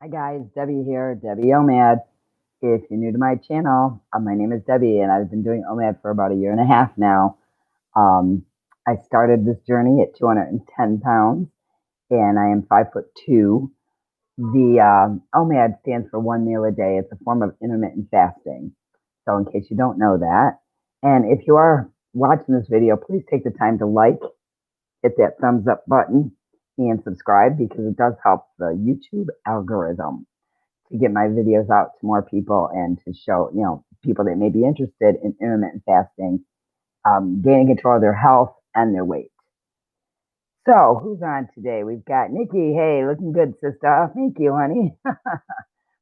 Hi guys, Debbie here, Debbie OMAD. If you're new to my channel, my name is Debbie and I've been doing OMAD for about a year and a half now. Um, I started this journey at 210 pounds and I am 5'2". The OMAD stands for one meal a day. It's a form of intermittent fasting. So in case you don't know that, and if you are watching this video, please take the time to hit that thumbs up button and subscribe because it does help the YouTube algorithm to get my videos out to more people and to show, people that may be interested in intermittent fasting, gaining control of their health and their weight. So who's on today? We've got Nikki. Hey, looking good, sister. Thank you, honey.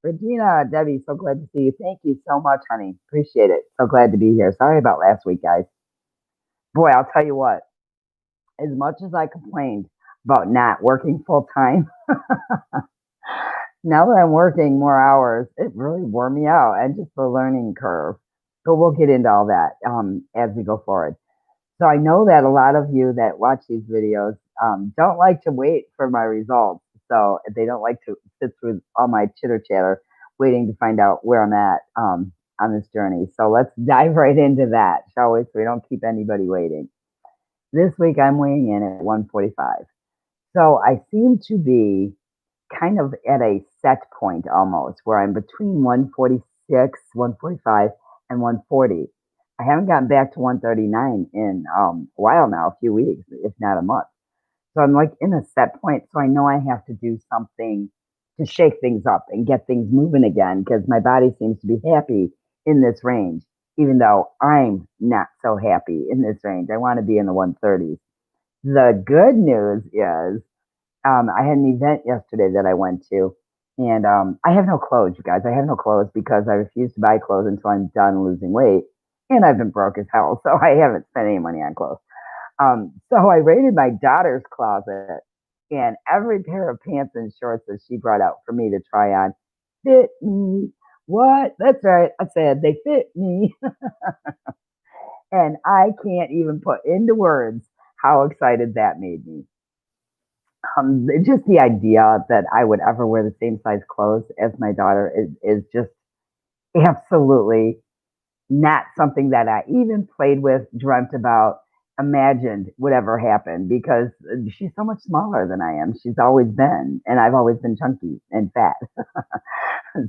Regina, Debbie, so glad to see you. Thank you so much, honey. Appreciate it. So glad to be here. Sorry about last week, guys. Boy, I'll tell you what, as much as I complained about not working full time, now that I'm working more hours, it really wore me out and just the learning curve. But we'll get into all that as we go forward. So I know that a lot of you that watch these videos don't like to wait for my results. So they don't like to sit through all my chitter chatter waiting to find out where I'm at on this journey. So let's dive right into that, shall we? So we don't keep anybody waiting. This week I'm weighing in at 145. So I seem to be kind of at a set point almost where I'm between 146, 145, and 140. I haven't gotten back to 139 in a while now, a few weeks, if not a month. So I'm like in a set point. So I know I have to do something to shake things up and get things moving again because my body seems to be happy in this range, even though I'm not so happy in this range. I want to be in the 130s. The good news is I had an event yesterday that I went to, and I have no clothes, you guys. I have no clothes because I refuse to buy clothes until I'm done losing weight, and I've been broke as hell, so I haven't spent any money on clothes. So I raided my daughter's closet, and every pair of pants and shorts that she brought out for me to try on fit me. What? That's right. I said they fit me, and I can't even put into words how excited that made me. Just the idea that I would ever wear the same size clothes as my daughter is just absolutely not something that I even played with, dreamt about, imagined would ever happen because she's so much smaller than I am. She's always been, and I've always been chunky and fat.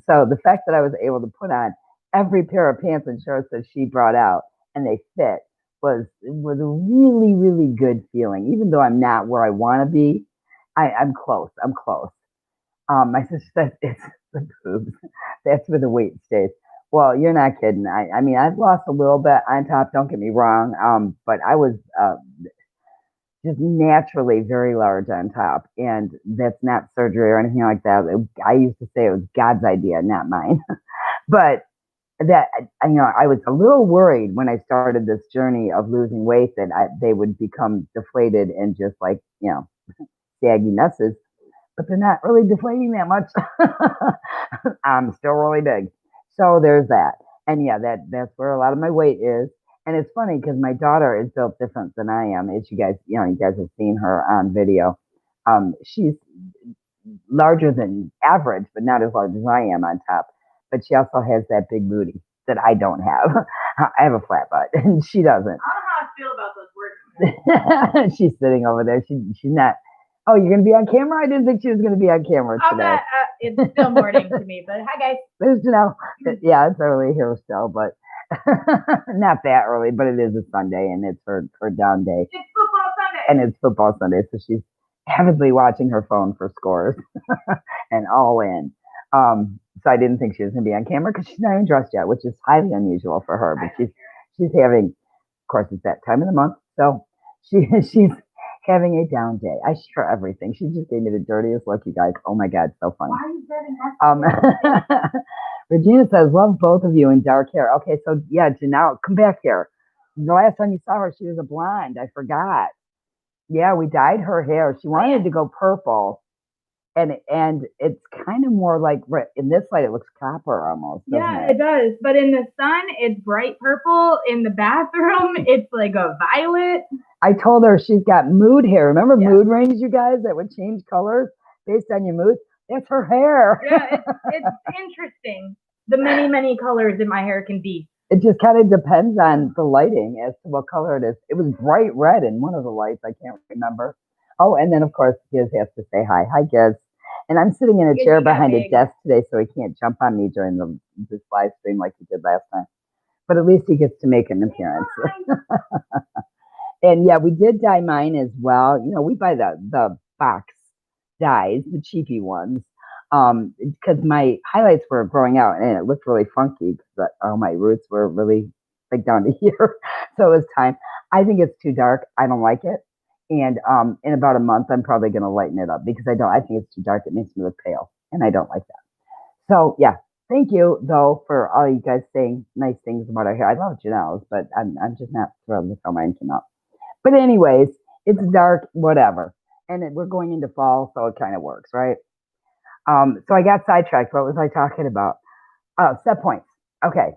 So the fact that I was able to put on every pair of pants and shorts that she brought out and they fit was a really, really good feeling. Even though I'm not where I want to be, I'm close. I'm close. My sister says it's the boobs. That's where the weight stays. Well, you're not kidding. I mean, I've lost a little bit on top. Don't get me wrong. But I was just naturally very large on top, and that's not surgery or anything like that. I used to say it was God's idea, not mine. But that I was a little worried when I started this journey of losing weight that they would become deflated and just like saggy messes, but they're not really deflating that much. I'm still really big. So there's that. And yeah, that's where a lot of my weight is. And it's funny because my daughter is built different than I am. As you guys have seen her on video. She's larger than average, but not as large as I am on top. But she also has that big booty that I don't have. I have a flat butt and she doesn't. I don't know how I feel about those words. She's sitting over there. She's not. Oh, you're going to be on camera? I didn't think she was going to be on camera today. It's still morning to me, but hi, guys. There's yeah, it's early here still, but not that early, but it is a Sunday, and it's her down day. It's football Sunday. And it's football Sunday, so she's avidly watching her phone for scores and all in. So I didn't think she was going to be on camera because she's not even dressed yet, which is highly unusual for her, but she's having, of course, it's that time of the month, so she's having a down day. I share everything. She just gave me the dirtiest look, you guys. Oh my God, so funny. Why are you getting that? Regina says, love both of you in dark hair. Okay, so yeah, Janelle, come back here. The last time you saw her, she was a blonde. I forgot. Yeah, we dyed her hair. She wanted to go purple. And it's kind of more like, in this light, it looks copper almost. Yeah, it does. But in the sun, it's bright purple. In the bathroom, it's like a violet. I told her she's got mood hair. Remember mood rings, you guys, that would change colors based on your mood? It's her hair. Yeah, it's interesting. The many colors that my hair can be. It just kind of depends on the lighting as to what color it is. It was bright red in one of the lights. I can't remember. Oh, and then of course Giz has to say hi. Hi, Giz. And I'm sitting in a Because chair he got behind a big. desk today, so he can't jump on me during this live stream like he did last time. But at least he gets to make an appearance. And yeah, we did dye mine as well. You know, we buy the box dyes, the cheapy ones, because my highlights were growing out and it looked really funky because all my roots were really like down to here. So it was time. I think it's too dark. I don't like it. And in about a month, I'm probably going to lighten it up because I don't. I think it's too dark. It makes me look pale, and I don't like that. So yeah, thank you though for all you guys saying nice things about our hair. I love Janelle's, but I'm just not thrilled with how mine came out. But anyways, it's dark, whatever. And we're going into fall, so it kind of works, right? So I got sidetracked. What was I talking about? Oh, set points. Okay.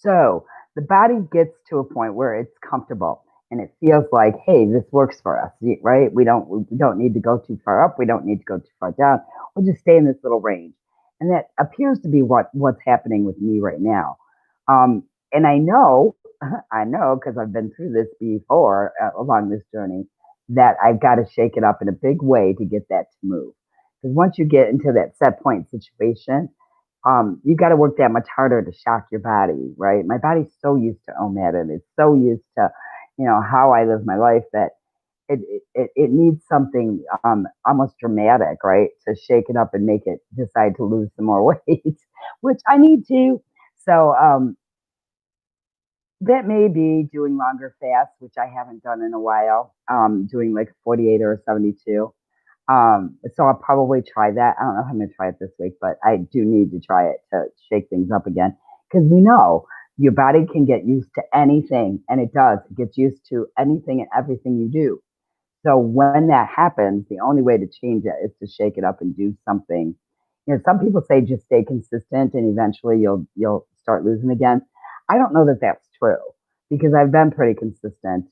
So the body gets to a point where it's comfortable and it feels like, hey, this works for us, right? We don't need to go too far up. We don't need to go too far down. We'll just stay in this little range. And that appears to be what's happening with me right now. And I know, I know because I've been through this before along this journey that I've got to shake it up in a big way to get that to move. Because once you get into that set point situation, you got to work that much harder to shock your body, right? My body's so used to OMAD and it's so used to, how I live my life that it needs something almost dramatic, right, to shake it up and make it decide to lose some more weight, which I need to. So that may be doing longer fasts, which I haven't done in a while. Doing like 48 or 72. So I'll probably try that. I don't know if I'm going to try it this week, but I do need to try it to shake things up again because we know your body can get used to anything, and it does. It gets used to anything and everything you do. So when that happens, the only way to change it is to shake it up and do something. Some people say just stay consistent and eventually you'll start losing again. I don't know that that's true because I've been pretty consistent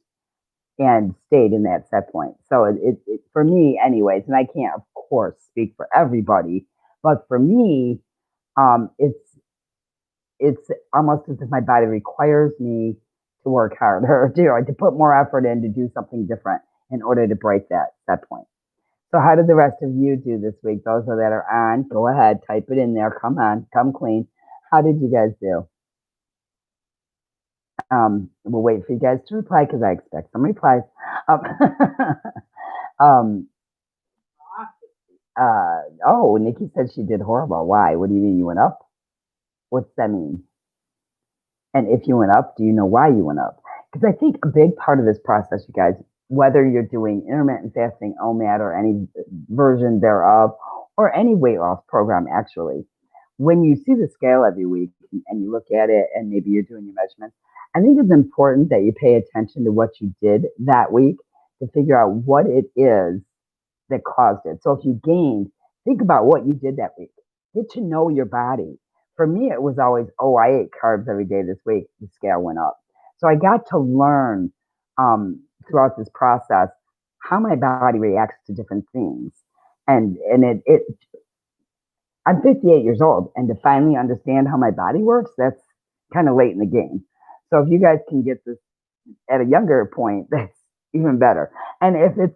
and stayed in that set point. So it for me, anyways, and I can't, of course, speak for everybody, but for me, it's almost as if my body requires me to work harder, to put more effort in to do something different in order to break that set point. So how did the rest of you do this week? Those that are on, go ahead, type it in there. Come on, come clean. How did you guys do? We'll wait for you guys to reply because I expect some replies. Um, um, oh, Nikki said she did horrible. Why? What do you mean you went up? What's that mean? And if you went up, do you know why you went up? Because I think a big part of this process, you guys, whether you're doing intermittent fasting, OMAD, or any version thereof, or any weight loss program, actually, when you see the scale every week and you look at it and maybe you're doing your measurements, I think it's important that you pay attention to what you did that week to figure out what it is that caused it. So if you gained, think about what you did that week. Get to know your body. For me, it was always, oh, I ate carbs every day this week. The scale went up. So I got to learn throughout this process how my body reacts to different things. And it I'm 58 years old, and to finally understand how my body works, that's kind of late in the game. So if you guys can get this at a younger point, that's even better. And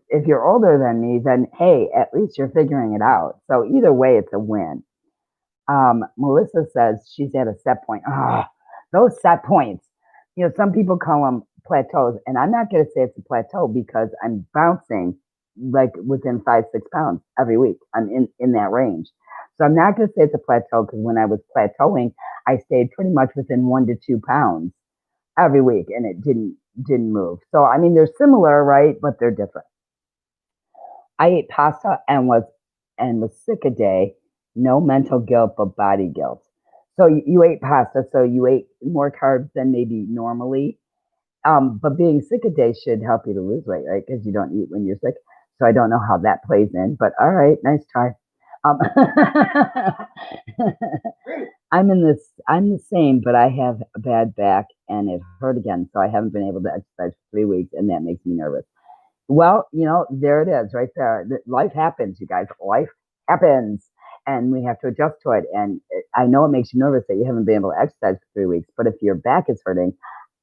if you're older than me, then hey, at least you're figuring it out. So either way, it's a win. Melissa says she's at a set point. Ah, those set points. Some people call them plateaus, and I'm not going to say it's a plateau because I'm bouncing like within 5, 6 pounds every week. I'm in that range. So I'm not going to say it's a plateau because when I was plateauing, I stayed pretty much within 1 to 2 pounds every week, and it didn't move. So I mean, they're similar, right? But they're different. I ate pasta and was sick a day. No mental guilt, but body guilt. So you ate pasta, so you ate more carbs than maybe normally. But being sick a day should help you to lose weight, right? Because you don't eat when you're sick. So I don't know how that plays in, but all right, nice try. Um, I'm the same, but I have a bad back and it hurt again. So I haven't been able to exercise for 3 weeks, and that makes me nervous. Well, there it is right there. Life happens, you guys. Life happens and we have to adjust to it. And I know it makes you nervous that you haven't been able to exercise for 3 weeks, but if your back is hurting,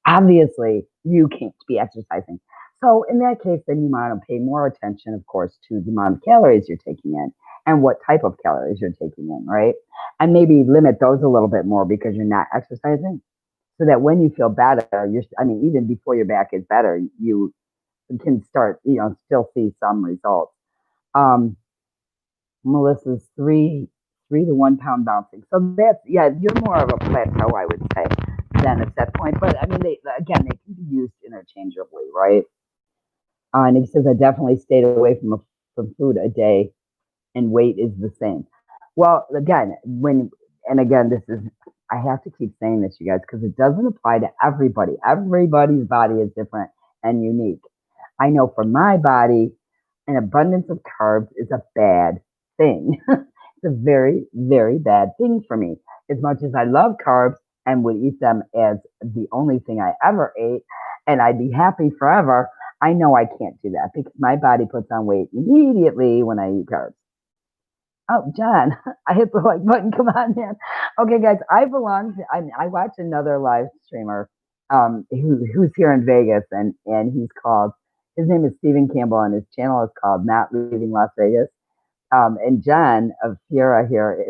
obviously you can't be exercising. So in that case, then you want to pay more attention, of course, to the amount of calories you're taking in and what type of calories you're taking in, right? And maybe limit those a little bit more because you're not exercising so that when you feel better, I mean, even before your back is better, you can start, still see some results. Um, Melissa's 3 to 1 pound bouncing. So that's, yeah, you're more of a plateau, I would say, than a set point. But I mean, they can be used interchangeably, right? And he says I definitely stayed away from food a day, and weight is the same. Well, again, and again, this is, I have to keep saying this, you guys, because it doesn't apply to everybody. Everybody's body is different and unique. I know for my body, an abundance of carbs is a bad thing. It's a very, very bad thing for me. As much as I love carbs and would eat them as the only thing I ever ate, and I'd be happy forever, I know I can't do that because my body puts on weight immediately when I eat carbs. Oh, John, I hit the like button. Come on, man. Okay, guys, I watch another live streamer who's here in Vegas, and his name is Stephen Campbell, and his channel is called Not Leaving Las Vegas. And John of Fiera here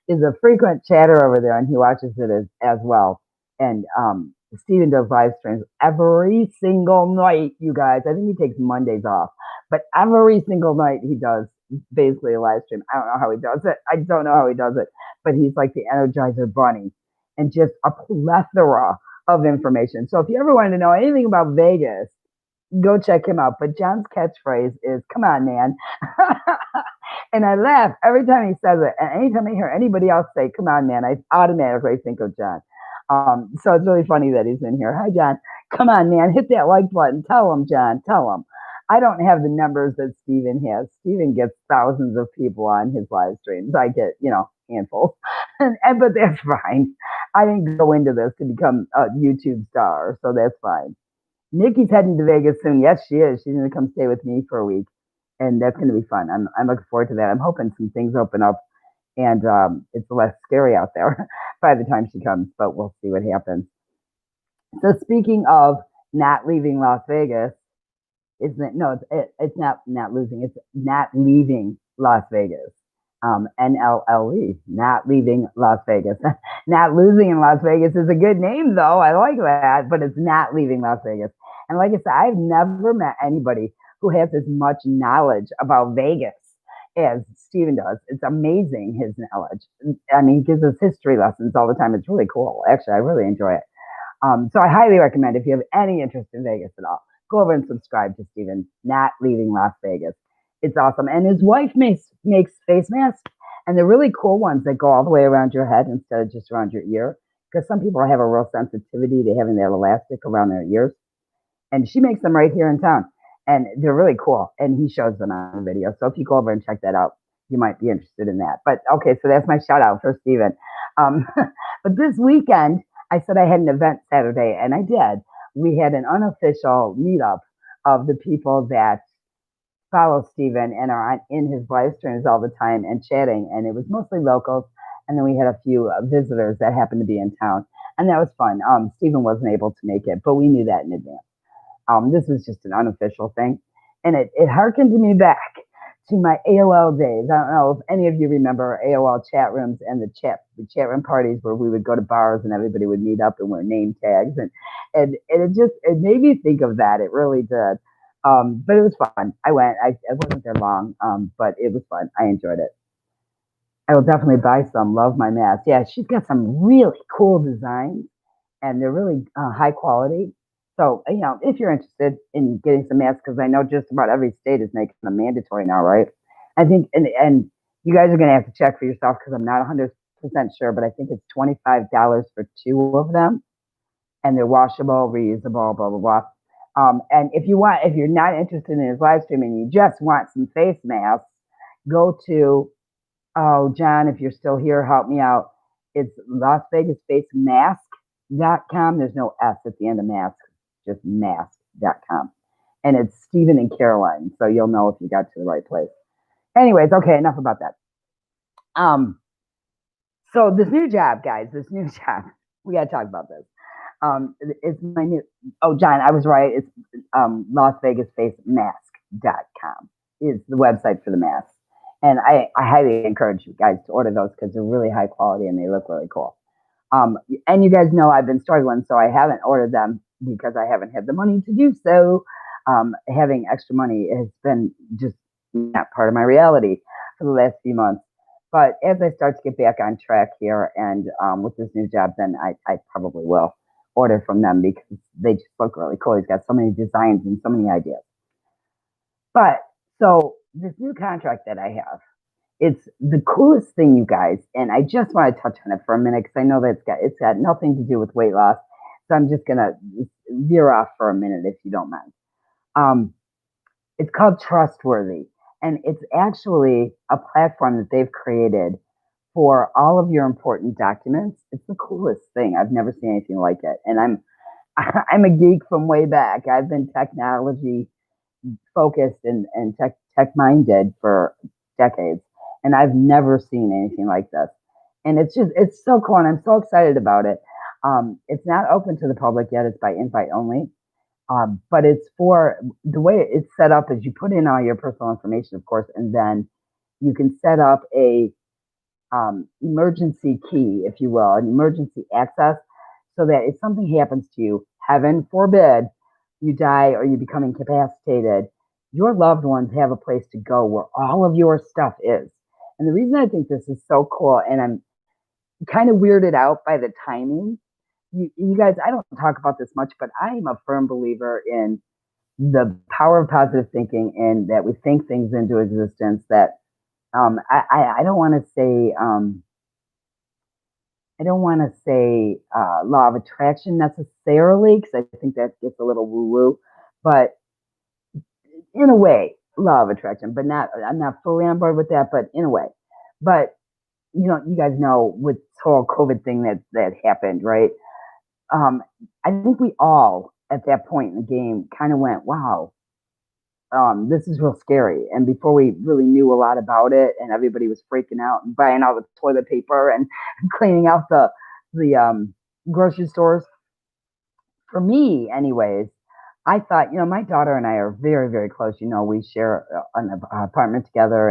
is a frequent chatter over there, and he watches it as well. And Steven does live streams every single night, you guys. I think he takes Mondays off, but every single night he does basically a live stream. I don't know how he does it. I don't know how he does it, but he's like the Energizer Bunny and just a plethora of information. So if you ever wanted to know anything about Vegas, go check him out. But John's catchphrase is, come on, man. And I laugh every time he says it. And anytime I hear anybody else say, come on, man, I automatically think of John. So it's really funny that he's in here. Hi, John. Come on, man. Hit that like button. Tell him, John. Tell him. I don't have the numbers that Steven has. Steven gets thousands of people on his live streams. I get, handfuls. But that's fine. I didn't go into this to become a YouTube star, so that's fine. Nikki's heading to Vegas soon. Yes, she is. She's going to come stay with me for a week, and that's going to be fun. I'm looking forward to that. I'm hoping some things open up, and it's less scary out there by the time she comes. But we'll see what happens. So speaking of not leaving Las Vegas, isn't it? No, it's not losing. It's not leaving Las Vegas. NLLE, not leaving Las Vegas. Not losing in Las Vegas is a good name, though. I like that, but it's not leaving Las Vegas. And like I said, I've never met anybody who has as much knowledge about Vegas as Steven does. It's amazing, his knowledge. I mean, he gives us history lessons all the time. It's really cool. Actually, I really enjoy it. So I highly recommend if you have any interest in Vegas at all, go over and subscribe to Steven, Not Leaving Las Vegas. It's awesome. And his wife makes face masks, and they're really cool ones that go all the way around your head instead of just around your ear. Because some people have a real sensitivity to having that elastic around their ears. And she makes them right here in town. And they're really cool. And he shows them on video. So if you go over and check that out, you might be interested in that. But okay, so that's my shout out for Steven. But this weekend, I said I had an event Saturday, and I did. We had an unofficial meetup of the people that follow Steven and are in his live streams all the time and chatting. And it was mostly locals. And then we had a few visitors that happened to be in town. And that was fun. Steven wasn't able to make it, but we knew that in advance. This was just an unofficial thing. And it harkened me back to my AOL days. I don't know if any of you remember AOL chat rooms and the chat room parties where we would go to bars and everybody would meet up and wear name tags. And it made me think of that. It really did. But it was fun. I went. I wasn't there long, but it was fun. I enjoyed it. I will definitely buy some. Love my mask. Yeah, she's got some really cool designs, and they're really high quality. So, if you're interested in getting some masks, because I know just about every state is making them mandatory now, right? I think, and you guys are going to have to check for yourself because I'm not 100% sure, but I think it's $25 for 2 of them, and they're washable, reusable, blah blah blah. And if you're not interested in his live stream and you just want some face masks, go to, oh, John, if you're still here, help me out. It's Las Vegas Face Mask.com. There's no S at the end of mask, just mask.com. And it's Stephen and Caroline. So you'll know if you got to the right place. Anyways, okay, enough about that. Um, so this new job, guys, this new job, we got to talk about this. It's my new. Oh, John, I was right. It's Las Vegas Face Mask.com is the website for the masks, and I highly encourage you guys to order those because they're really high quality and they look really cool. And you guys know I've been struggling, so I haven't ordered them because I haven't had the money to do so. Having extra money has been just not part of my reality for the last few months. But as I start to get back on track here and with this new job, then I probably will order from them because they just look really cool. He's got so many designs and so many ideas. But so this new contract that I have, it's the coolest thing, you guys, and I just want to touch on it for a minute because I know that it's got nothing to do with weight loss. So I'm just gonna veer off for a minute if you don't mind. Um, it's called Trustworthy, and it's actually a platform that they've created for all of your important documents. It's the coolest thing. I've never seen anything like it, and I'm a geek from way back. I've been technology focused and tech minded for decades, and I've never seen anything like this. And it's so cool, and I'm so excited about it. It's not open to the public yet; it's by invite only. But it's for the way it's set up is you put in all your personal information, of course, and then you can set up a emergency key, if you will, an emergency access, so that if something happens to you, heaven forbid, you die or you become incapacitated, your loved ones have a place to go where all of your stuff is. And the reason I think this is so cool, and I'm kind of weirded out by the timing, you guys, I don't talk about this much, but I am a firm believer in the power of positive thinking and that we think things into existence that I don't want to say law of attraction necessarily because I think that gets a little woo woo, but in a way, law of attraction. But not I'm not fully on board with that, but in a way. But you guys know with this whole COVID thing that happened, right? Um, I think we all at that point in the game kind of went, wow, this is real scary. And before we really knew a lot about it, and everybody was freaking out and buying all the toilet paper and cleaning out the grocery stores. For me, anyways, I thought, my daughter and I are very, very close. We share an apartment together,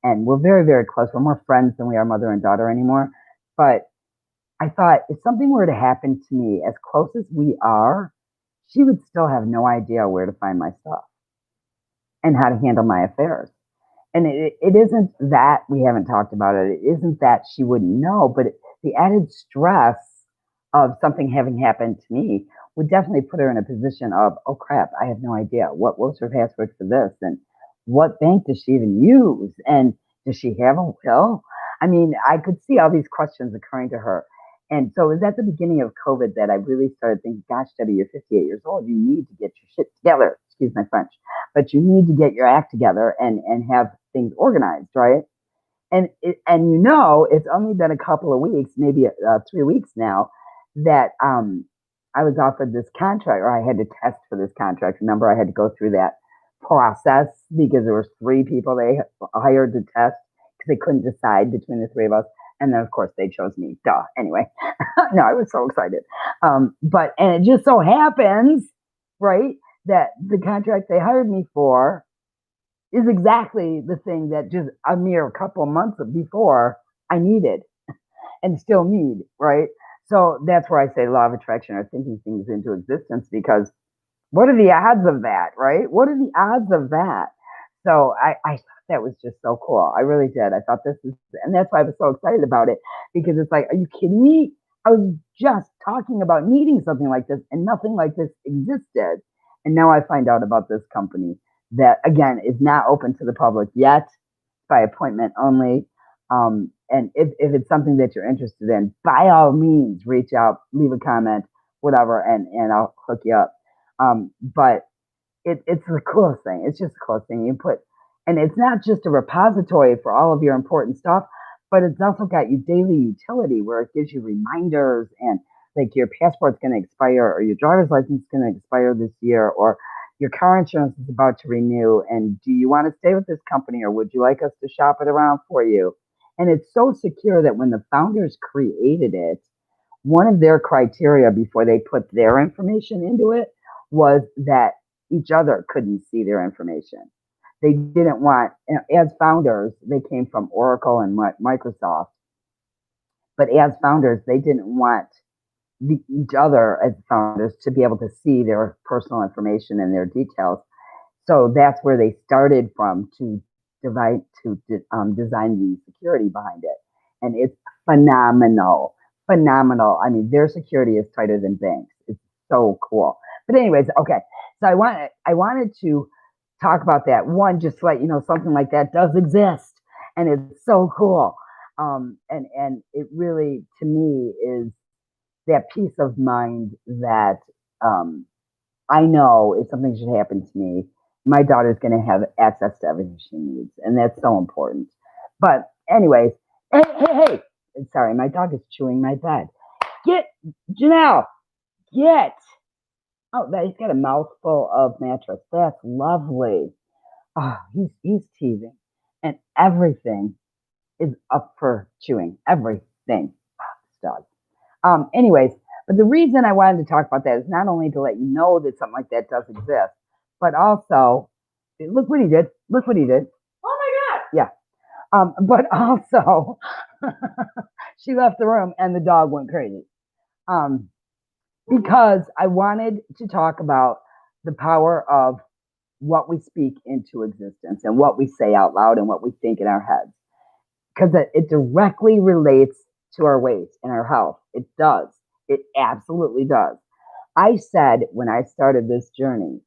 and we're very, very close. We're more friends than we are mother and daughter anymore. But I thought if something were to happen to me, as close as we are, she would still have no idea where to find my stuff and how to handle my affairs. And it isn't that we haven't talked about it. It isn't that she wouldn't know, but the added stress of something having happened to me would definitely put her in a position of, oh crap, I have no idea. What's her password for this? And what bank does she even use? And does she have a will? I mean, I could see all these questions occurring to her. And so it was at the beginning of COVID that I really started thinking, gosh, Debbie, you're 58 years old. You need to get your shit together. Excuse my French, but you need to get your act together and have things organized, right? And it's only been a couple of weeks, maybe 3 weeks now, that I was offered this contract, or I had to test for this contract. Remember, I had to go through that process because there were three people they hired to test because they couldn't decide between the three of us. And then, of course, they chose me. Duh. Anyway, no, I was so excited. And it just so happens, right, that the contract they hired me for is exactly the thing that just a mere couple of months before I needed and still need, right? So that's where I say law of attraction or thinking things into existence because what are the odds of that, right? What are the odds of that? So I thought that was just so cool. I really did. I thought and that's why I was so excited about it because it's like, are you kidding me? I was just talking about needing something like this and nothing like this existed. And now I find out about this company that, again, is not open to the public yet, by appointment only. And if it's something that you're interested in, by all means, reach out, leave a comment, whatever, and I'll hook you up. But it's the coolest thing. It's just the coolest thing you put. And it's not just a repository for all of your important stuff, but it's also got your daily utility where it gives you reminders and like your passport's going to expire or your driver's license is going to expire this year or Your car insurance is about to renew, and do you want to stay with this company or would you like us to shop it around for you? And it's so secure that when the founders created it, one of their criteria before they put their information into it was that each other couldn't see their information. They didn't want, as founders, they came from Oracle and Microsoft, but as founders, they didn't want each other as founders to be able to see their personal information and their details. So that's where they started from to design the security behind it, and it's phenomenal, phenomenal. I mean, their security is tighter than banks. It's so cool. But anyways, okay. So I wanted to talk about that. One, just like something like that does exist, and it's so cool. And it really, to me, is that peace of mind that um, I know if something should happen to me, my daughter's going to have access to everything she needs, and that's so important. But anyways, hey, hey, hey! Sorry, my dog is chewing my bed. Get Janelle, get. Oh, he's got a mouthful of mattress. That's lovely. Oh, he's teasing, and everything is up for chewing. Everything. Dog. Anyways, but the reason I wanted to talk about that is not only to let you know that something like that does exist, but also, look what he did. Look what he did. Oh my God. Yeah. But also, she left the room and the dog went crazy. Because I wanted to talk about the power of what we speak into existence and what we say out loud and what we think in our heads. Because it directly relates to our weight and our health. It does. It absolutely does. I said when I started this journey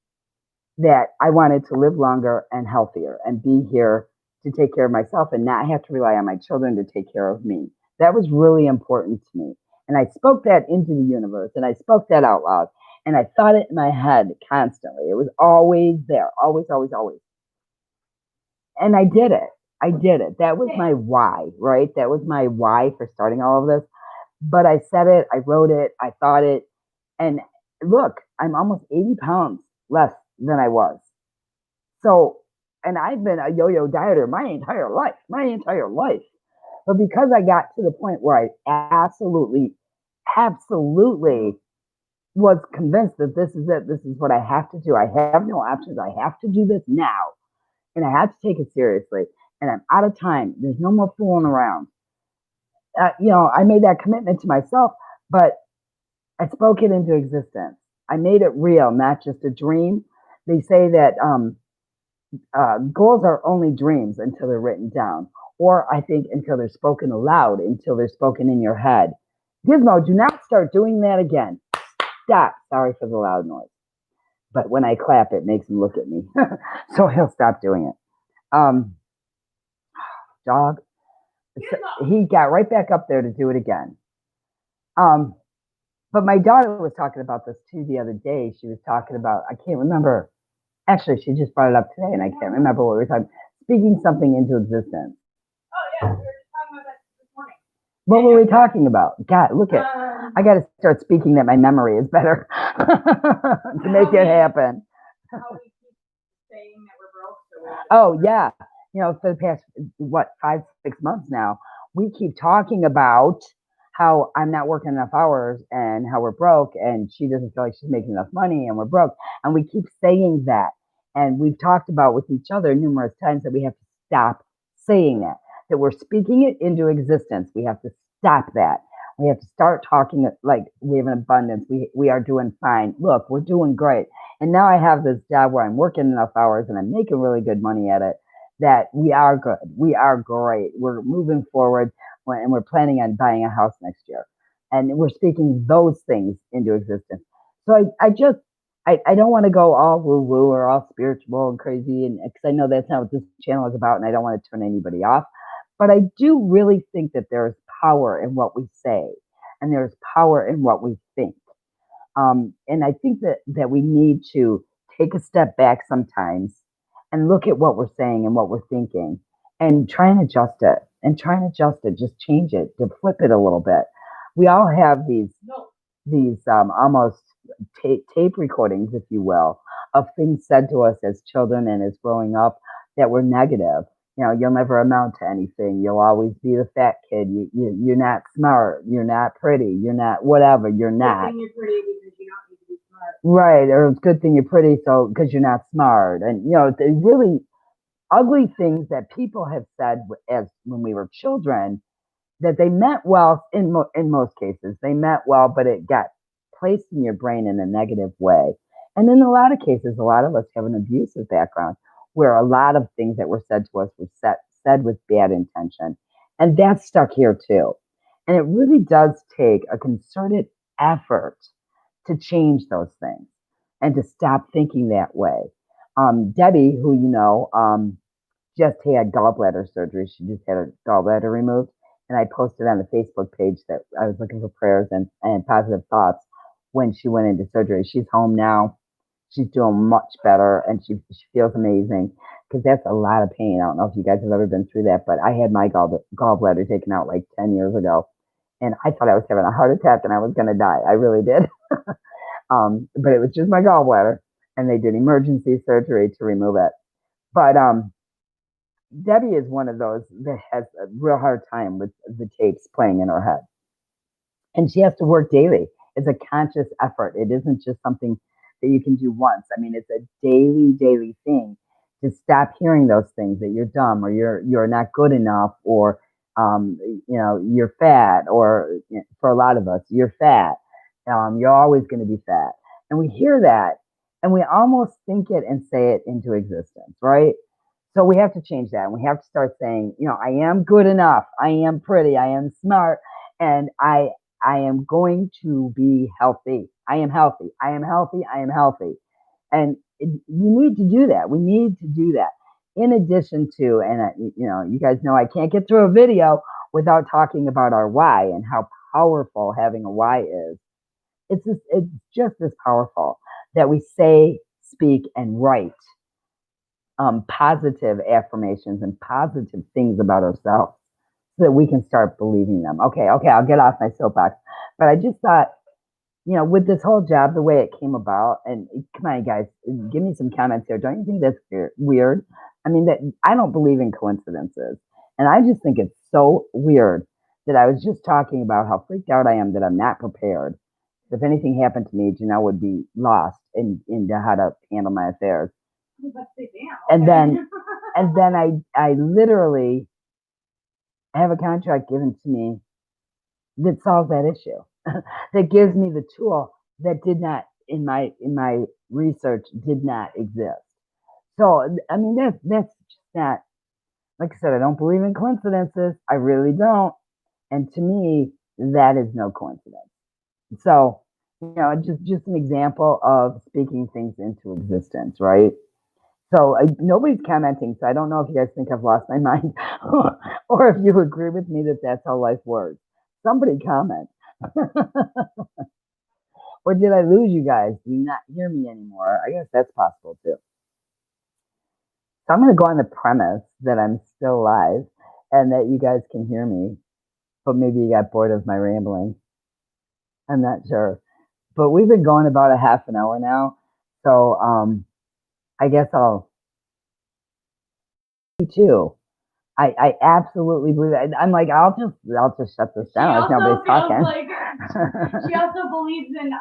that I wanted to live longer and healthier and be here to take care of myself and not have to rely on my children to take care of me. That was really important to me. And I spoke that into the universe and I spoke that out loud. And I thought it in my head constantly. It was always there, always, always, always. And I did it. I did it. That was my why, right? That was my why for starting all of this. But I said it, I wrote it, I thought it. And look, I'm almost 80 pounds less than I was. So, and I've been a yo yo dieter my entire life, my entire life. But because I got to the point where I absolutely, absolutely was convinced that this is it, this is what I have to do. I have no options. I have to do this now. And I have to take it seriously. And I'm out of time. There's no more fooling around. I made that commitment to myself, but I spoke it into existence. I made it real, not just a dream. They say that goals are only dreams until they're written down, or I think until they're spoken aloud, until they're spoken in your head. Gizmo, do not start doing that again. Stop. Sorry for the loud noise. But when I clap, it makes him look at me. So he'll stop doing it. Dog. So he got right back up there to do it again. But my daughter was talking about this too the other day. She was talking about, I can't remember. Actually, she just brought it up today, and I can't remember what we were talking. Speaking something into existence. Oh yeah, we were just talking about that this morning. What were we talking about? God, look at. I got to start speaking that my memory is better to make it happen. How we keep saying that we're broke. Oh yeah, for the past 5-6 months now, we keep talking about how I'm not working enough hours and how we're broke, and she doesn't feel like she's making enough money, and we're broke, and we keep saying that, and we've talked about with each other numerous times that we have to stop saying that we're speaking it into existence. We have to stop that. We have to start talking like we have an abundance. We are doing fine. Look, we're doing great. And now I have this job where I'm working enough hours and I'm making really good money at it that we are good. We are great. We're moving forward and we're planning on buying a house next year. And we're speaking those things into existence. So I don't want to go all woo woo or all spiritual and crazy, and because I know that's not what this channel is about, and I don't want to turn anybody off. But I do really think that there is power in what we say, and there's power in what we think. And I think that we need to take a step back sometimes and look at what we're saying and what we're thinking, and try and adjust it, just change it, to flip it a little bit. We all have these almost tape recordings, if you will, of things said to us as children and as growing up that were negative. You know, you'll never amount to anything. You'll always be the fat kid. You're not smart. You're not pretty. You're not whatever. You're not. Good thing you're pretty because you don't need to be smart. Right. Or it's a good thing you're pretty, so because you're not smart. And, you know, they really ugly things that people have said as when we were children that they meant well in most cases. They meant well, but it got placed in your brain in a negative way. And in a lot of cases, a lot of us have an abusive background where a lot of things that were said to us were said with bad intention. And that's stuck here too. And it really does take a concerted effort to change those things and to stop thinking that way. Debbie, who you know, just had gallbladder surgery. She just had her gallbladder removed. And I posted on the Facebook page that I was looking for prayers and positive thoughts when she went into surgery. She's home now. She's doing much better and she feels amazing because that's a lot of pain. I don't know if you guys have ever been through that, but I had my gallbladder taken out like 10 years ago. And I thought I was having a heart attack and I was going to die. I really did. But it was just my gallbladder and they did emergency surgery to remove it. But Debbie is one of those that has a real hard time with the tapes playing in her head. And she has to work daily. It's a conscious effort. It isn't just something that you can do once. I mean, it's a daily thing to stop hearing those things that you're dumb or you're not good enough or you know, you're fat or for a lot of us, you're fat. You're always going to be fat. And we hear that and we almost think it and say it into existence, right? So we have to change that. And we have to start saying, you know, I am good enough. I am pretty. I am smart. And I am going to be healthy. I am healthy. I am healthy. I am healthy. And we need to do that. We need to do that. In addition to, and you know, you guys know I can't get through a video without talking about our why and how powerful having a why is. It's just as powerful that we say, speak, and write positive affirmations and positive things about ourselves so that we can start believing them. Okay, I'll get off my soapbox. But I just thought, you know, with this whole job, the way it came about, and come on, guys, give me some comments here. Don't you think that's weird? I mean, that I don't believe in coincidences. And I just think it's so weird that I was just talking about how freaked out I am that I'm not prepared. If anything happened to me, Janelle would be lost into how to handle my affairs. And then I literally have a contract given to me that solves that issue. That gives me the tool that did not in my research did not exist. So I mean that's just not, like I said, I don't believe in coincidences. I really don't. And to me, that is no coincidence. So, you know, just an example of speaking things into existence, right? So nobody's commenting, so I don't know if you guys think I've lost my mind or if you agree with me that that's how life works. Somebody comment. Or did I lose you guys? Do you not hear me anymore? I guess that's possible too. So I'm going to go on the premise that I'm still alive and that you guys can hear me, but maybe you got bored of my rambling. I'm not sure. But we've been going about a half an hour now. So I guess I'll too. I absolutely believe it. I'm like, I'll just shut this down. Like nobody's talking. Like, she also believes in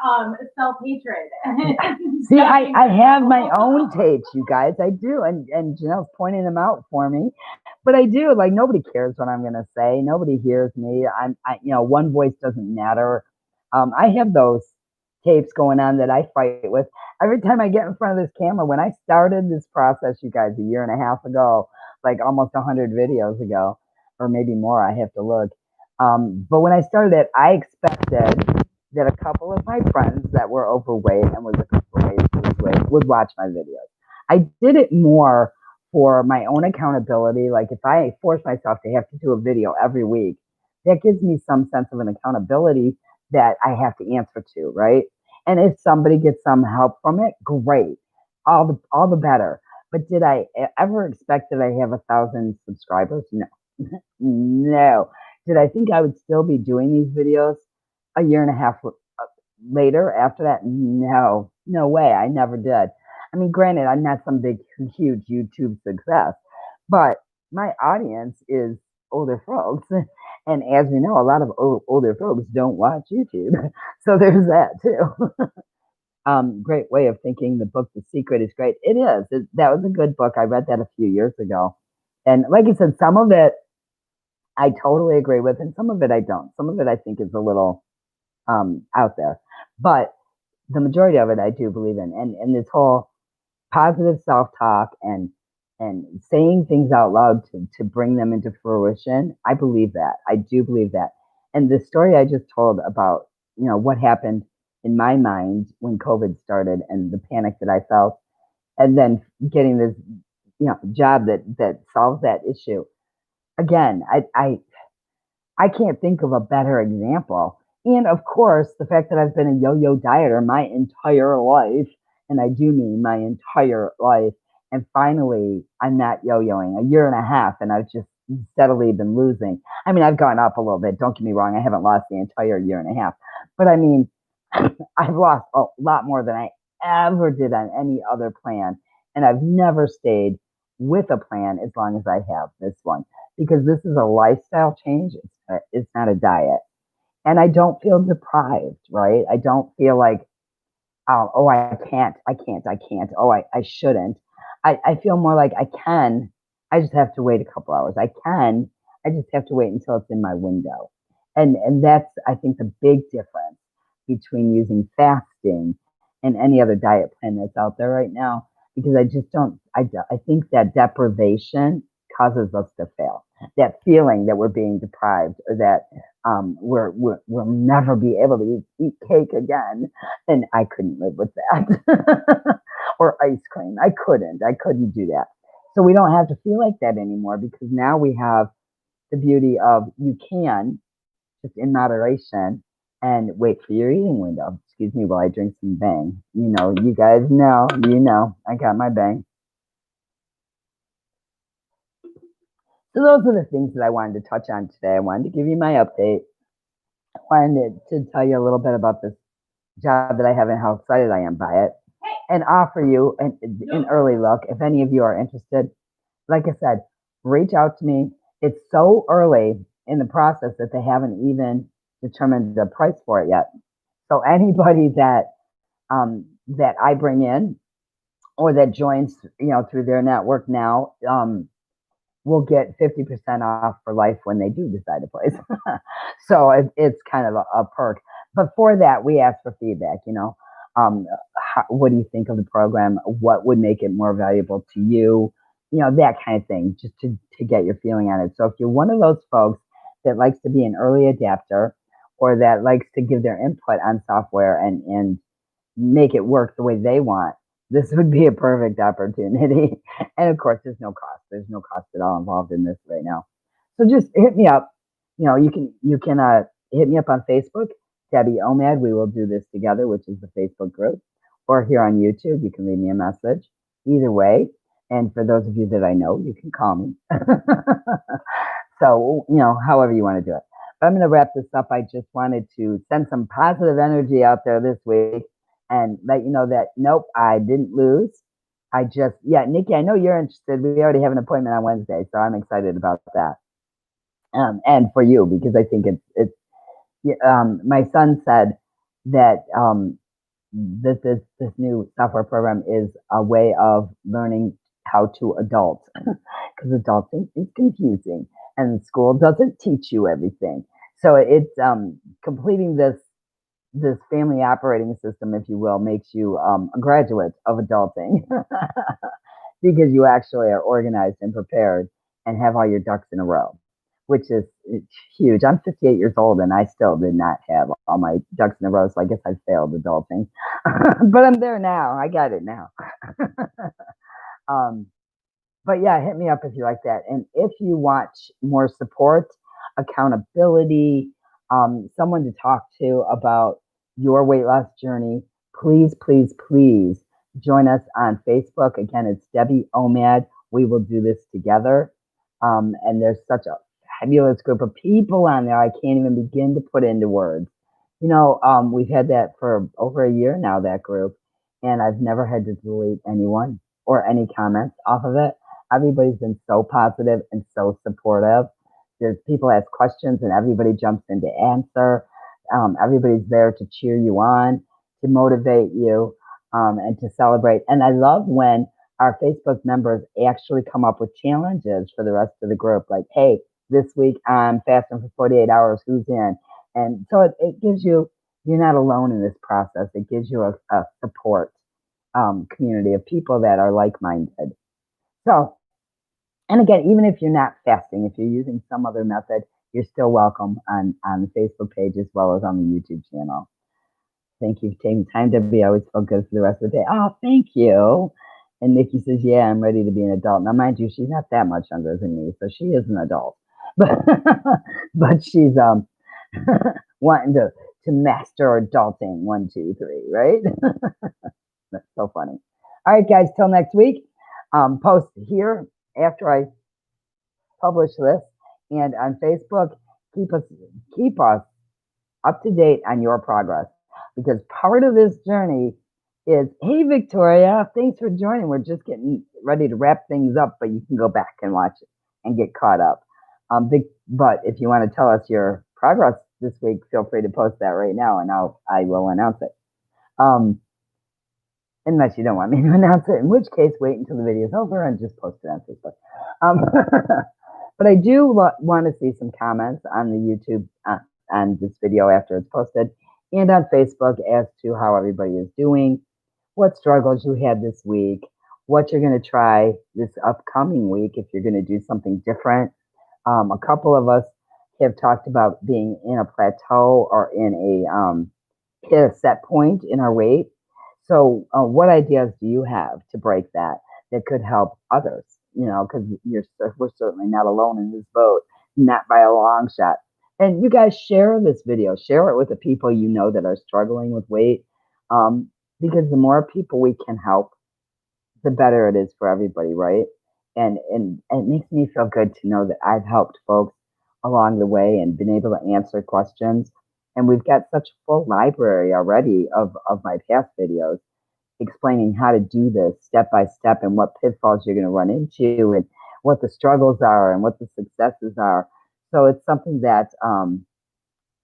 self-hatred. See, I have my own tapes, you guys. I do, and Janelle's pointing them out for me. But I do. Like nobody cares what I'm gonna say. Nobody hears me. You know, one voice doesn't matter. I have those tapes going on that I fight with every time I get in front of this camera. When I started this process, you guys, a year and a half ago, like almost 100 videos ago, or maybe more, I have to look. But when I started it, I expected that a couple of my friends that were overweight and was looking for ways to lose weight would watch my videos. I did it more for my own accountability. Like if I force myself to have to do a video every week, that gives me some sense of an accountability that I have to answer to, right? And if somebody gets some help from it, great. All the better. But did I ever expect that I have 1,000 subscribers? No. No. Did I think I would still be doing these videos a year and a half later after that, no, no way. I never did. I mean, granted, I'm not some big, huge YouTube success, but my audience is older folks. And as we know, a lot of older folks don't watch YouTube. So there's that too. Great way of thinking. The book, The Secret, is great. It is. That was a good book. I read that a few years ago. And like I said, some of it I totally agree with, and some of it I don't. Some of it I think is a little out there. But the majority of it I do believe in. And this whole positive self-talk and saying things out loud to bring them into fruition, I believe that. I do believe that. And the story I just told about, what happened in my mind when COVID started and the panic that I felt, and then getting this, job that solves that issue. Again, I can't think of a better example. And of course, the fact that I've been a yo-yo dieter my entire life, and I do mean my entire life, and finally I'm not yo-yoing a year and a half, and I've just steadily been losing. I mean, I've gone up a little bit. Don't get me wrong; I haven't lost the entire year and a half, but I mean, I've lost a lot more than I ever did on any other plan, and I've never stayed with a plan as long as I have this one because this is a lifestyle change. It's not a diet. And I don't feel deprived, right? I don't feel like, oh, I can't. Oh, I shouldn't. I feel more like I can. I just have to wait a couple hours. I can. I just have to wait until it's in my window. And that's, I think, the big difference between using fasting and any other diet plan that's out there right now. Because I just don't, I think that deprivation causes us to fail. That feeling that we're being deprived or that we'll never be able to eat cake again, and I couldn't live with that. Or ice cream. I couldn't do that. So we don't have to feel like that anymore because now we have the beauty of you can just in moderation and wait for your eating window. Excuse me while I drink some bang. You guys know, I got my bang. So those are the things that I wanted to touch on today. I wanted to give you my update. I wanted to tell you a little bit about this job that I have and how excited I am by it, and offer you an early look. If any of you are interested, like I said, reach out to me. It's so early in the process that they haven't even determined the price for it yet. So anybody that I bring in or that joins, through their network now, will get 50% off for life when they do decide to place. So it's kind of a perk. But for that, we ask for feedback. What do you think of the program? What would make it more valuable to you? That kind of thing, just to get your feeling on it. So if you're one of those folks that likes to be an early adapter or that likes to give their input on software and make it work the way they want, this would be a perfect opportunity. And of course, there's no cost. There's no cost at all involved in this right now. So just hit me up. You can hit me up on Facebook, Debbie OMAD. We will do this together, which is the Facebook group, or here on YouTube. You can leave me a message. Either way. And for those of you that I know, you can call me. So, however you want to do it. But I'm going to wrap this up. I just wanted to send some positive energy out there this week and let you know that, nope, I didn't lose. Yeah, Nikki, I know you're interested. We already have an appointment on Wednesday, so I'm excited about that. And for you, because I think my son said that this new software program is a way of learning how to adult because adulting is confusing and school doesn't teach you everything. So it's completing this family operating system, if you will, makes you a graduate of adulting because you actually are organized and prepared and have all your ducks in a row, which is huge. I'm 58 years old and I still did not have all my ducks in a row, so I guess I failed adulting. But I'm there now. I got it now. um, but yeah, hit me up if you like that. And if you want more support, accountability, someone to talk to about your weight loss journey, please, please, please join us on Facebook. Again, it's Debbie OMAD. We will do this together. And there's such a fabulous group of people on there. I can't even begin to put into words. We've had that for over a year now, that group, and I've never had to delete anyone or any comments off of it. Everybody's been so positive and so supportive. There's people ask questions and everybody jumps in to answer. Everybody's there to cheer you on, to motivate you, and to celebrate. And I love when our Facebook members actually come up with challenges for the rest of the group. Like, hey, this week I'm fasting for 48 hours. Who's in? And so it gives you, you're not alone in this process. It gives you a support community of people that are like minded. So, and again, even if you're not fasting, if you're using some other method, you're still welcome on the Facebook page as well as on the YouTube channel. Thank you for taking time, Debbie. I always feel good for the rest of the day. Oh, thank you. And Nikki says, yeah, I'm ready to be an adult. Now, mind you, she's not that much younger than me, so she is an adult. But but she's wanting to master adulting. 1, 2, 3, right? That's so funny. All right, guys, till next week. Post here after I publish this and on Facebook. Keep us up to date on your progress, because part of this journey is, hey, Victoria, thanks for joining. We're just getting ready to wrap things up, but you can go back and watch it and get caught up. But if you want to tell us your progress this week, feel free to post that right now, and I will announce it. Unless you don't want me to announce it, in which case, wait until the video is over and just post it on Facebook. But I do want to see some comments on the YouTube on this video after it's posted, and on Facebook as to how everybody is doing, what struggles you had this week, what you're going to try this upcoming week if you're going to do something different. A couple of us have talked about being in a plateau or in hit a set point in our weight. So, what ideas do you have to break that could help others? Because we're certainly not alone in this boat, not by a long shot. And you guys share this video, share it with the people you know that are struggling with weight, because the more people we can help, the better it is for everybody, right? And it makes me feel good to know that I've helped folks along the way and been able to answer questions. And we've got such a full library already of my past videos explaining how to do this step by step and what pitfalls you're going to run into and what the struggles are and what the successes are. So it's something that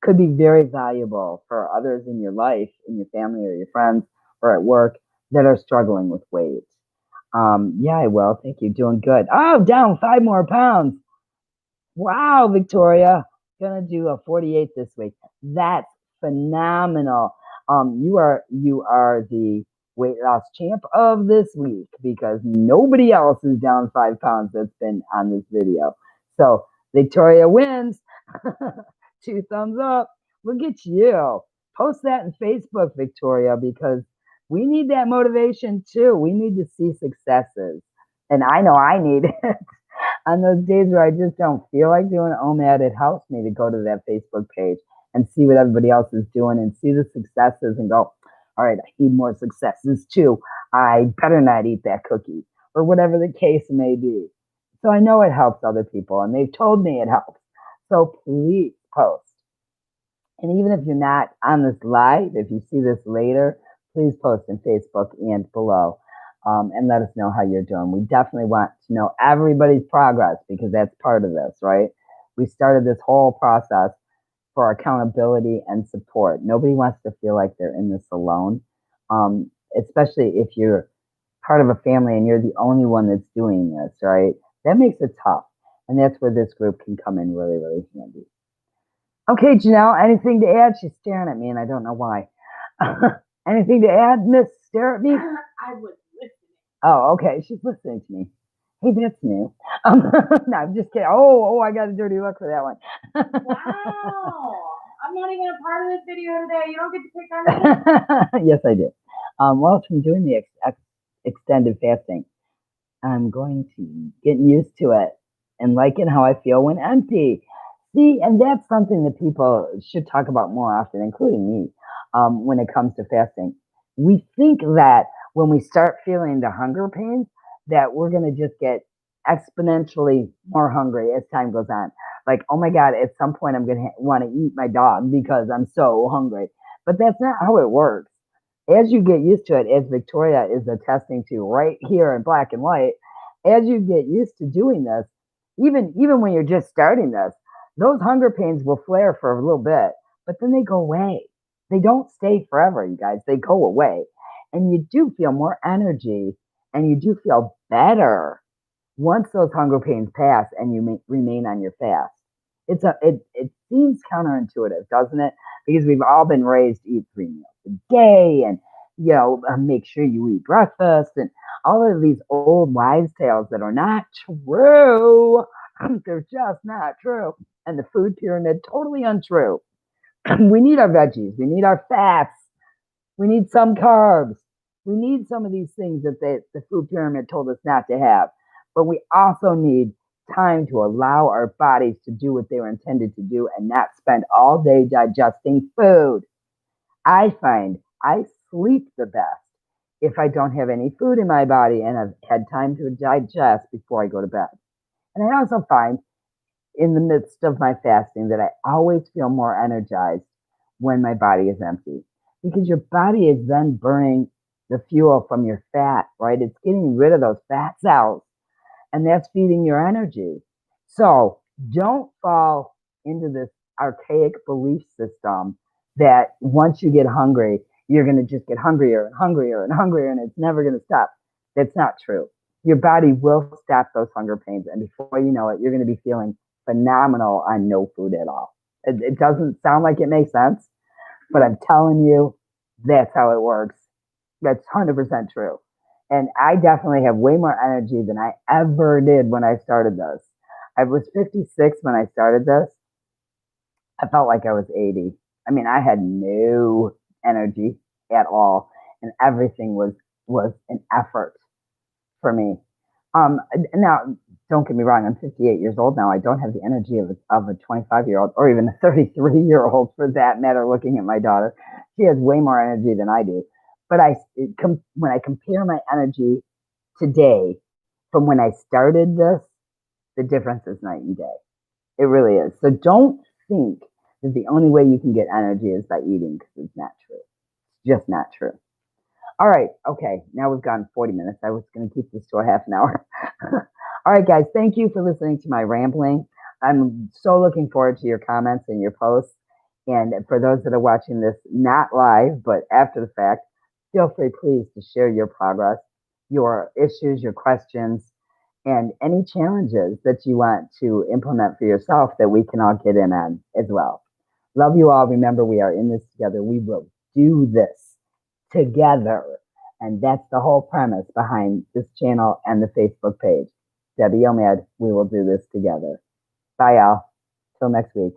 could be very valuable for others in your life, in your family or your friends or at work that are struggling with weight. Yeah, I will. Thank you. Doing good. Oh, down 5 more pounds. Wow, Victoria. Gonna do a 48 this week. That's phenomenal. You are the weight loss champ of this week, because nobody else is down 5 pounds that's been on this video. So Victoria wins. 2 thumbs up. Look at you. Post that in Facebook, Victoria, because we need that motivation too. We need to see successes. And I know I need it. On those days where I just don't feel like doing OMAD, it helps me to go to that Facebook page and see what everybody else is doing and see the successes and go, all right, I need more successes too. I better not eat that cookie, or whatever the case may be. So I know it helps other people, and they've told me it helps. So please post. And even if you're not on this live, if you see this later, please post in Facebook and below. And let us know how you're doing. We definitely want to know everybody's progress, because that's part of this, right? We started this whole process for accountability and support. Nobody wants to feel like they're in this alone, especially if you're part of a family and you're the only one that's doing this, right? That makes it tough. And that's where this group can come in really, really handy. Okay, Janelle, anything to add? She's staring at me and I don't know why. Anything to add, Miss? Stare at me? I was listening. Oh, okay. She's listening to me. Hey, that's new. No, I'm just kidding. Oh, I got a dirty look for that one. Wow. I'm not even a part of this video today. You don't get to pick on me. Yes, I do. Well, from doing the extended fasting, I'm going to get used to it and liking how I feel when empty. See, and that's something that people should talk about more often, including me, when it comes to fasting. We think that when we start feeling the hunger pains, that we're going to just get exponentially more hungry as time goes on. Like, oh my God, at some point I'm going to want to eat my dog because I'm so hungry. But that's not how it works. As you get used to it, as Victoria is attesting to right here in black and white, as you get used to doing this, even when you're just starting this, those hunger pains will flare for a little bit, but then they go away. They don't stay forever, you guys. They go away. And you do feel more energy and you do feel better once those hunger pains pass and you remain on your fast. It seems counterintuitive, doesn't it? Because we've all been raised to eat 3 meals a day, and make sure you eat breakfast, and all of these old wives' tales that are not true. They're just not true, and the food pyramid totally untrue. We need our veggies, we need our fats, we need some carbs. We need some of these things that the food pyramid told us not to have. But we also need time to allow our bodies to do what they were intended to do and not spend all day digesting food. I find I sleep the best if I don't have any food in my body and I've had time to digest before I go to bed. And I also find in the midst of my fasting that I always feel more energized when my body is empty because your body is then burning the fuel from your fat, right? It's getting rid of those fat cells and that's feeding your energy. So don't fall into this archaic belief system that once you get hungry, you're going to just get hungrier and hungrier and hungrier and it's never going to stop. That's not true. Your body will stop those hunger pains. And before you know it, you're going to be feeling phenomenal on no food at all. It doesn't sound like it makes sense, but I'm telling you, that's how it works. That's 100% true. And I definitely have way more energy than I ever did when I started this. I was 56 when I started this. I felt like I was 80. I mean, I had no energy at all, and everything was an effort for me. Now, don't get me wrong, I'm 58 years old now. I don't have the energy of a 25-year-old or even a 33-year-old for that matter, looking at my daughter. She has way more energy than I do. But when I compare my energy today from when I started this, the difference is night and day. It really is. So don't think that the only way you can get energy is by eating because it's not true. It's just not true. All right. Okay. Now we've gone 40 minutes. I was going to keep this to a half an hour. All right, guys. Thank you for listening to my rambling. I'm so looking forward to your comments and your posts. And for those that are watching this not live, but after the fact, feel free, please, to share your progress, your issues, your questions, and any challenges that you want to implement for yourself that we can all get in on as well. Love you all. Remember, we are in this together. We will do this together. And that's the whole premise behind this channel and the Facebook page. Debbie OMAD, we will do this together. Bye, y'all. Till next week.